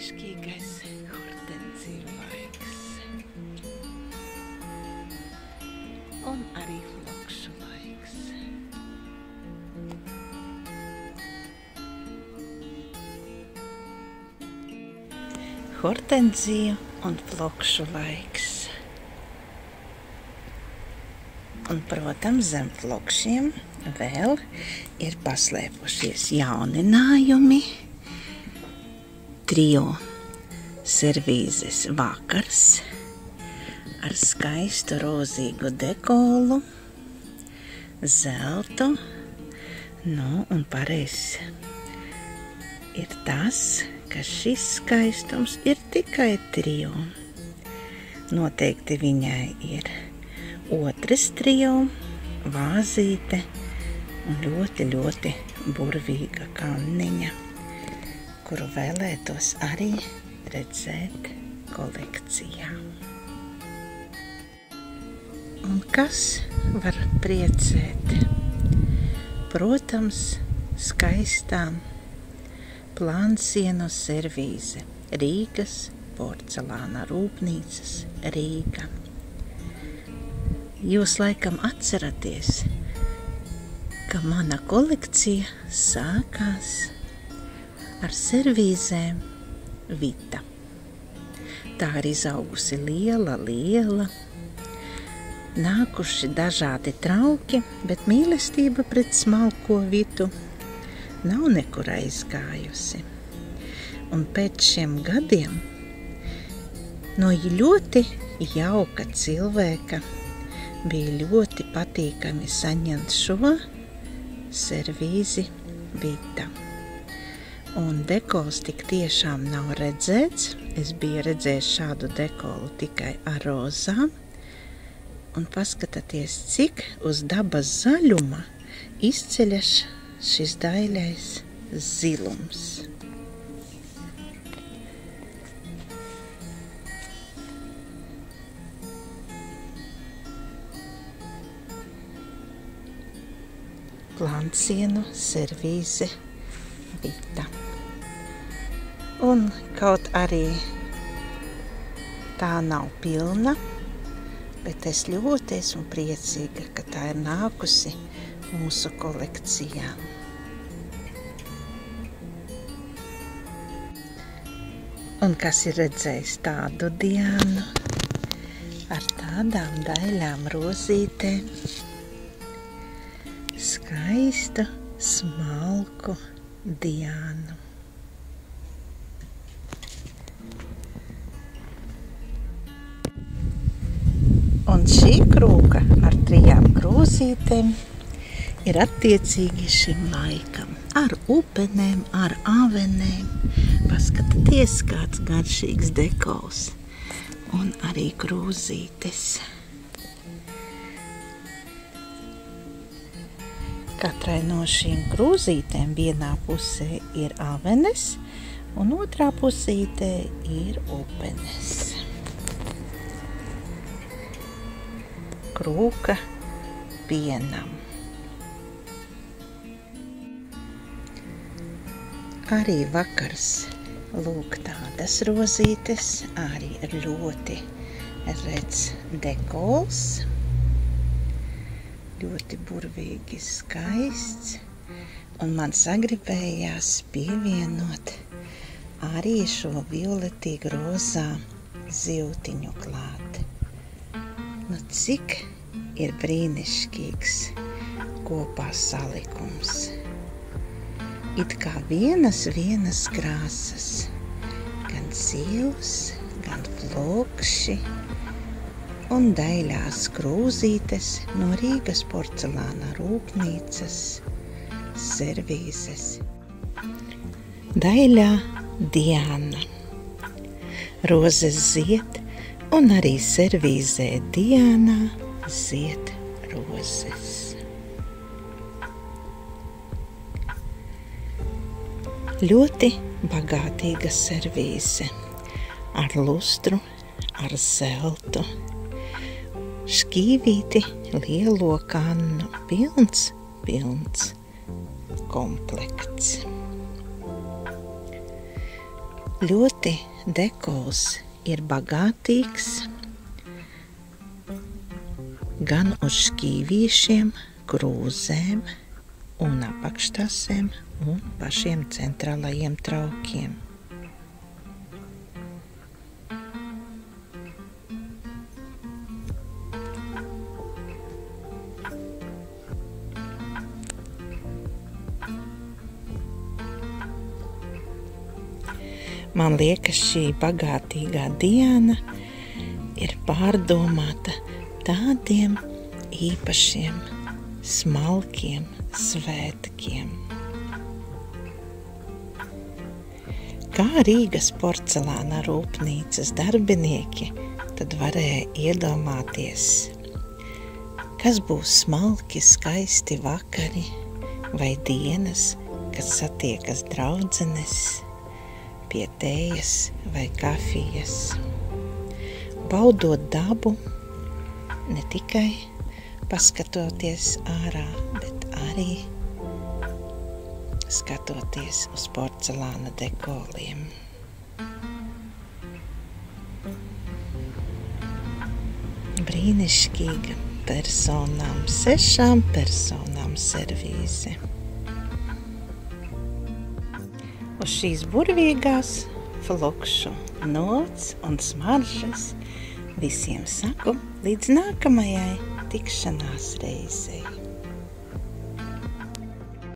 brīnišķīgais hortenziju laiks. Un arī flokšu laiks. Hortenziju un flokšu laiks. Un, protams, zem flokšiem vēl ir paslēpušies jauninājumi. Trio servīzes vakars ar skaistu rozīgu dekolu, zeltu. Nu, un pareizi ir tas, ka šis skaistums ir tikai trio. Noteikti viņai ir otrs trio, vāzīte un ļoti, ļoti burvīga kanniņa, kuru vēlētos arī redzēt kolekcijā. Un kas var priecēt? Protams, skaistām plānsienu servīze Rīgas porcelāna rūpnīcas Rīga. Jūs laikam atceraties, ka mana kolekcija sākās ar servīzēm Vita. Tā ir izaugusi liela, nākuši dažādi trauki, bet mīlestība pret smalko Vitu nav nekur aizgājusi. Un pēc šiem gadiem no ļoti jauka cilvēka bija ļoti patīkami saņemt šo servīzi Vita. Un dekols tik tiešām nav redzēts. Es biju redzējis šādu dekolu tikai ar rozām. Un paskatieties, cik uz dabas zaļuma izceļas šis daļais zilums. Plānsienu servīze Vita. Un kaut arī tā nav pilna, bet es ļoti esmu priecīga, ka tā ir nākusi mūsu kolekcijā. Un kas ir redzējis tādu Diānu ar tādām daļām rozītēm, skaistu, smalku Diānu. Un šī krūka ar 3 krūzītēm ir attiecīgi šim laikam. Ar upenēm, ar avenēm. Paskatieties, kāds garšīgs dekols. Un arī krūzītes. Katrai no šīm krūzītēm vienā pusē ir avenes, un otrā pusītē ir upenes. Krūka pienam. Arī vakars lūk tādas rozītes, arī ir ļoti redz dekols. Ļoti burvīgi skaists, un man sagribējās pievienot arī šo violetīgu rozā zivtiņu klāt. Nu, cik ir brīnišķīgs kopā salikums. It kā vienas krāsas, gan zivs, gan flokši, un daļās krūzītes no Rīgas porcelāna rūpnīcas servīzes. Daļā Diāna. Rozes zied, un arī servīzē Diānā zied rozes. Ļoti bagātīga servīze ar lustru, ar zeltu. Šķīvīti lielo kannu, pilns komplekts. Ļoti dekols ir bagātīgs gan uz šķīvīšiem, krūzēm un apakštasēm un pašiem centrālajiem traukiem. Man liekas, šī bagātīgā diena ir pārdomāta tādiem īpašiem, smalkiem svētkiem. Kā Rīgas porcelāna rūpnīcas darbinieki tad varēja iedomāties, kas būs smalki, skaisti vakari vai dienas, kad satiekas draudzenes pie tējas vai kafijas, baudot dabu, ne tikai paskatoties ārā, bet arī skatoties uz porcelāna dekoliem. Brīnišķīga personām, 6 personām servīze. Uz šīs burvīgās flukšu nots un smaržas visiem saku līdz nākamajai tikšanās reizei.